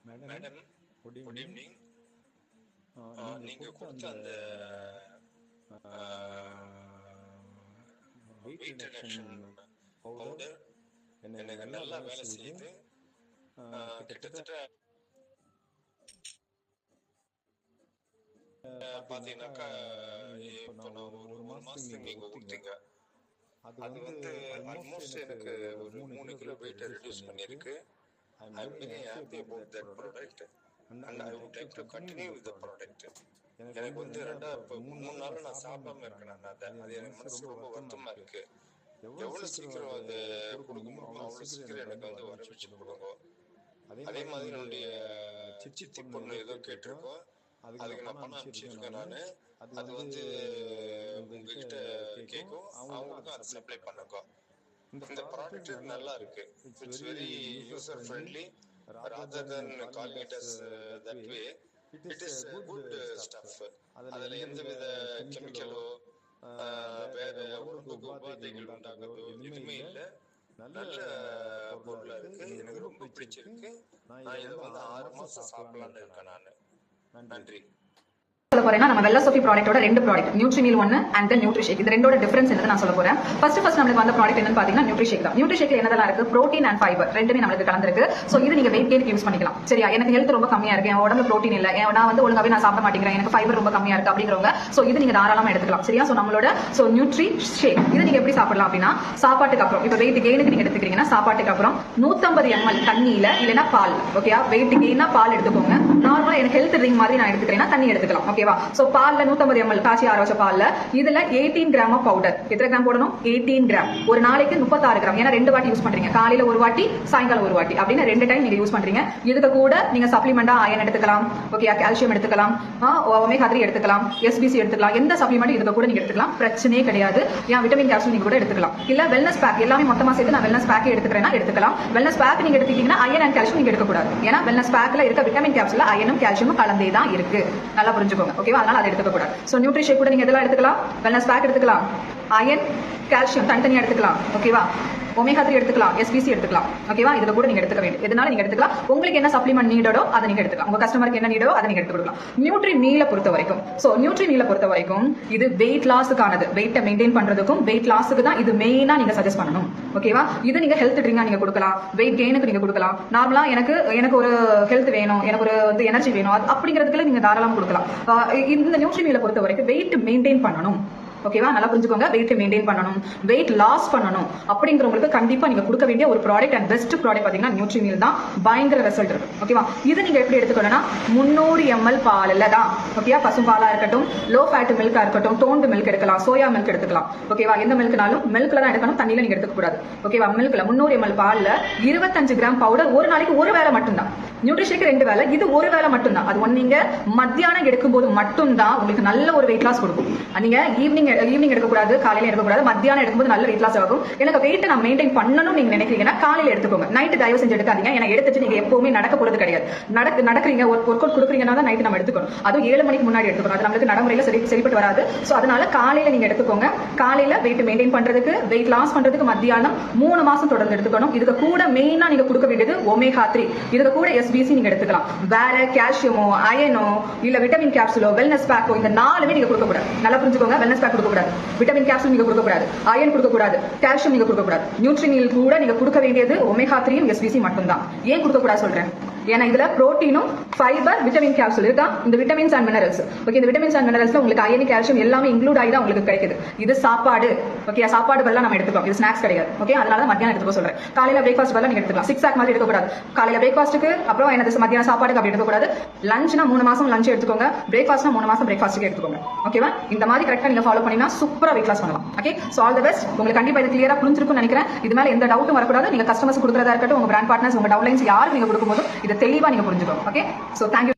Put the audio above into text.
Madam good evening. நீங்க கொடுத்த அந்த வெயிட் ரிடக்ஷன் பவுடர் எனக்கு நல்லா வேலை செய்யுது. கிட்டத்தட்ட பாத்தீங்கன்னாக்கா இப்போ நான் ஒரு மாசத்துக்கு நீங்க கொடுத்தீங்க. அது வந்து ஆல்மோஸ்ட் எனக்கு ஒரு 3 கிலோ வெயிட் ரெடியூஸ் பண்ணிருக்கு. I'm very happy about that product and I would like to continue with the product. எனக்கு வந்து இப்போ 3 நாள் நான் சாப்பிடாம இருக்கேன். அது எனக்கு மனசு ரொம்ப வருத்தமா இருக்கு. எவ்வளவு சீக்கிரம் அது கொடுக்க முடியுமோ அவ்வளவு சீக்கிரம் எனக்கு வந்து வர வச்சு கொடுங்க. அதே மாதிரி என்னுடைய சித்தி பொண்ணு ஏதோ கேட்டிருக்கோம், அதுக்கு நான் பணம் அனுப்பிச்சிருக்கேன். நான் அது வந்து உங்ககிட்ட கேட்கும், அவங்களுக்கும் அதை சப்ளை பண்ணுங்க. இந்த ப்ராடக்ட் நல்லா இருக்கு. It's very user friendly. rather than calling it as that way, it is good stuff. அதுல எந்த வித கெமிக்கலோ வேற உடம்புக்கு உபாதைகள் உண்டாக்குறதோ எதுவுமே இல்லை. நல்ல பொருளா இருக்கு. எனக்கு ரொம்ப பிடிச்சிருக்கு. நான் இதை வந்து 6 மாசம் சாப்பிடலான்னு இருக்கேன். நான் நன்றி சொல்ல போறேன்னா நம்ம வெல்லா சோஃபி ப்ராடக்ட்டோட 2 ப்ராடக்ட் நியூட்ரிமீல் 1 அண்ட் நியூட்ரிஷேக், இது ரெண்டோட டிஃபரன்ஸ் என்னது நான் சொல்ல போறேன். ஃபர்ஸ்ட் நமக்கு வந்த ப்ராடக்ட் என்னன்னு பாத்தீங்கன்னா நியூட்ரிஷேக் தான். நியூட்ரிஷேக்ல என்னதெல்லாம் இருக்கு, புரோட்டீன் அண்ட் ஃபைபர் ரெண்டுமே நமக்கு கலந்துருக்கு. சோ இது நீங்க வெயிட் கெயின் யூஸ் பண்ணிக்கலாம். சரியா, எனக்கு ஹெல்த் ரொம்ப கம்மியா இருக்கு, என் உடம்புல புரோட்டீன் இல்ல, நான் வந்து ஒழுங்காவே நான் சாப்பிட மாட்டேங்கிறேன், எனக்கு ஃபைபர் ரொம்ப கம்மியா இருக்கு அப்படிங்கிறவங்க சோ இது நீங்க தாராளமா எடுத்துக்கலாம். சரியா, சோ நம்மளோட நியூட்ரிஷேக் இது நீங்க எப்படி சாப்பிடலாம் அப்படின்னா, சாப்பாட்டுக்கு அப்புறம் இப்ப வெயிட் கெயினுக்கு நீங்க எடுத்துக்கிறீங்கன்னா சாப்பாட்டுக்கு அப்புறம் 150 ml தண்ணியில இல்லனா பால். ஓகேவா, வெயிட் கெயினா பால் எடுத்துக்கோங்க. நார்மலா எனக்கு ஹெல்த் ட்ரிங்க் மாதிரி நான் எடுத்துக்கிறேன்னா தண்ணி எடுத்துக்கலாம். ஓகேவா, சோ பால் 150 ml காய்ச்சி ஆற வச்ச பால்ல இதுல 18 கிராம் ஆஃப் பவுடர். எத்தனை கிராம் போடணும்? 18 கிராம். ஒரு நாளைக்கு 36 கிராம். ஏன்னா 2 வாட்டி யூஸ் பண்றீங்க, காலையில ஒரு வாட்டி சாயங்காலம் ஒரு வாட்டி அப்படின்னு 2 டைம் நீங்க யூஸ் பண்றீங்க. இதுக்கு கூட நீங்க சப்ளிமெண்டா அயன் எடுத்துக்கலாம், ஓகே, கால்சியம் எடுத்துக்கலாம், ஒமேகா 3 எடுத்துக்கலாம், எஸ்பிசி எடுத்துக்கலாம். எந்த சப்ளிமெண்ட் இதுக்கு கூட நீங்க எடுத்துக்கலாம், பிரச்சனையே கிடையாது. ஏன் விட்டமின் கேப்சூல் நீங்க கூட எடுத்துக்கலாம். இல்ல வெல்னஸ் பேக் எல்லாமே மொத்தமா சேர்த்து நான் வெல்னஸ் பேக்கே எடுத்துக்கிறேன்னா எடுத்துக்கலாம். வெல்னஸ் பேக் நீங்க எடுத்துக்கிட்டீங்கன்னா அயன் அண்ட் கால்சியம் நீங்க எடுக்க கூடாது. ஏன்னா வெல்னஸ் பேக்ல இருக்க விட்டமின் கேப்சூல்ல அயனும் கால்சியமும் கலந்தே தான் இருக்கு. நல்லா புரிஞ்சுக்கோங்க. ஓகேவா, அதனால அதை எடுத்துக்க கூடாது. சோ நியூட்ரிஷேக் கூட நீங்க எதெல்லாம் எடுத்துக்கலாம், வெல்னஸ் பேக் எடுத்துக்கலாம், அயன் கால்சியம் தனித்தனியா எடுத்துக்கலாம். ஓகேவா, ஒமேகா 3 எடுத்துக்கலாம், எஸ்பிசி எடுத்துக்கலாம். ஓகேவா, இதுல கூட நீங்க எடுத்துக்க வேண்டும். எதனால நீங்க எடுத்துக்கலாம், உங்களுக்கு என்ன சப்ளிமெண்ட் நீடோ அதை நீங்க எடுத்துக்கலாம், உங்க கஸ்டமருக்கு என்ன நீடோ அதை நீங்க எடுத்து கொடுக்கலாம். நியூட்ரி மீல பொறுத்த வரைக்கும் நியூட்ரி மீல பொறுத்த வரைக்கும் இது வெயிட் லாஸ்க்கானது. வெயிட்டை மெயின்டைன் பண்றதுக்கும் வெயிட் லாஸ்க்கு தான் இது மெயினா நீங்க சஜஸ்ட் பண்ணணும். ஓகேவா, இது நீங்க ஹெல்த் ட்ரிங்கா நீங்க கொடுக்கலாம், வெயிட் கெயினுக்கு நீங்க கொடுக்கலாம். நார்மலா எனக்கு ஒரு ஹெல்த் வேணும், எனக்கு ஒரு வந்து எனர்ஜி வேணும் அப்படிங்கிறதுக்குள்ள நீங்க தாராளமா கொடுக்கலாம். இந்த நியூட்ரி மீல பொறுத்த வரைக்கும் வெயிட் மெயின்டைன் பண்ணணும். ஓகேவா, நல்லா புரிஞ்சுக்கோங்க. வெயிட் மெயின்டைன் பண்ணணும், வெயிட் லாஸ் பண்ணணும் அப்படிங்கிறவங்களுக்கு கண்டிப்பா நீங்க கொடுக்க வேண்டிய ஒரு ப்ராடக்ட் அண்ட் பெஸ்ட் ப்ராடக்ட் பாத்தீங்கன்னா நியூட்ரி மீல் தான். பயங்கர ரிசல்ட் இருக்கு. ஓகேவா, இது நீங்க எப்படி எடுத்துக்கணும்னா 300 ml பால்ல தான். ஓகேவா, பசும் பாலா இருக்கட்டும், லோ ஃபேட் மில்கா இருக்கட்டும், டோன்டு மில்க் எடுக்கலாம், சோயா மில்க் எடுத்துக்கலாம். ஓகேவா, எந்த மில்க்னாலும் மில்க்ல தான் எடுக்கணும், தண்ணியில நீங்க எடுத்துக்க கூடாது. ஓகேவா, மில்க்ல 300 ml பால்ல 25 கிராம் பவுடர். ஒரு நாளைக்கு ஒரு வேளை மட்டும்தான். நியூட்ரிஷேக் 2 வேளை, இது ஒரு வேளை மட்டும்தான். அது ஒன்னு நீங்க மத்தியானம் எடுக்கும் போது மட்டும்தான் உங்களுக்கு நல்ல ஒரு வெயிட் லாஸ் கொடுக்கும். நீங்க ஈவினிங் எடுக்கக்கூடாது, காலையில எடுக்கக்கூடாது, மத்தியானம் எடுக்கும்போது நல்ல வெயிட் லாஸ் ஆகும். எனக்கு வெயிட் நான் மெயின்டைன் பண்ணணும் நீங்க நினைக்கிறீங்கன்னா காலையில எடுத்துக்கோங்க. நைட் தயவு செஞ்சு எடுக்காதீங்க. ஏன்னா எடுத்துட்டு நீங்க எப்பவுமே நடக்க போறது கிடையாது. நடக்கிறீங்க, ஒர்க் அவுட் கொடுக்குறீங்கன்னா தான் நைட் நம்ம எடுத்துக்கணும். அதுவும் 7 மணிக்கு முன்னாடி எடுத்துக்கணும். அது நம்மளுக்கு நடைமுறையில சரிப்பட்டு வராது. சோ அதனால காலையில நீங்க எடுத்துக்கோங்க. காலையில வெயிட் மெயின்டைன் பண்றதுக்கு, வெயிட் லாஸ் பண்றதுக்கு மத்தியானம் 3 மாசம் தொடர்ந்து எடுத்துக்கணும். இதுக்கு கூட மெயினா நீங்க கொடுக்க வேண்டியது ஒமேகா 3. இதுக்கு கூட எஸ்பிசி நீங்க எடுத்துக்கலாம். வேற கால்சியமோ அயனோ இல்ல விட்டமின் கேப்சூலோ வெல்னஸ் பேக்கோ இந்த 4மே நீங்க கொடுக்க கூடாது. நல்லா புரிஞ்சுக்கோங்க. வெல்னஸ் பேக் கொடுக்க கூடாது, விட்டமின் கேப்சூல் நீங்க கொடுக்க கூடாது, அயன் கொடுக்க கூடாது, கால்சியம் நீங்க கொடுக்க கூடாது. நியூட்ரி மீல் கூட நீங்க கொடுக்க வேண்டியது ஒமேகா 3 எஸ்பிசி மட்டும் தான். ஏன் கொடுக்க கூடாது சொல்றேன், ஏன்னா இதுல புரோட்டீனும் ஃபைபர் விட்டமின் கேப்சூல் இருக்கா. இந்த விட்டமின்ஸ் அண்ட் மினரல்ஸ், ஓகே, இந்த விட்டமின்ஸ் அண்ட் மினரல்ஸ்ல உங்களுக்கு அயன் கால்சியம் எல்லாமே இன்க்ளூட் ஆகி தான் உங்களுக்கு கிடைக்குது. இது சாப்பாடு. ஓகே, சாப்பாடு பதிலா நம்ம எடுத்துக்கலாம், இது ஸ்நாக்ஸ் கிடையாது. ஓகே, அதனால தான் மத்தியானம் எடுத்துக்க சொல்றேன். காலையில பிரேக்ஃபாஸ்ட் பதிலா நீங்க எடுத்துக்கலாம். 6 பேக் மாதிரி எடுக்க கூடாது. காலையில பிரேக்ஃபாஸ்ட்டுக்கு அப்புறம் என்னது மத்தியானம் சாப்பாடுக்கு அப்படி எடுக்க கூடாது. லஞ்ச்னா 3 மாசம் லஞ்ச் எடுத்துக்கோங்க, பிரேக்ஃபாஸ்ட்னா 3 மாசம் பிரேக்ஃபாஸ்ட்டுக்கு எடுத்துக்கோங்க. ஓகேவா, இந்த மாதிரி கரெக்டா நீங்க ஃபாலோ பண்ணினா சூப்பரா வெயிட் லாஸ் பண்ணலாம். Okay, so all the best. உங்களுக்கு கண்டிப்பா இது கிளியரா புரிஞ்சிருக்கும்னு நினைக்கிறேன். இது மேல எந்த டவுட்டும் வரக்கூடாது. நீங்க கஸ்டமர்ஸ் கொடுக்கறதா இருக்கட்டும், உங்க பிராண்ட் பார்ட்னர்ஸ், உங்க டவுன்லைன்ஸ் யாருக்கு நீங்க கொடுக்கும்போது இதை தெளிவா நீங்க புரிஞ்சுக்கணும். Okay, so thank you.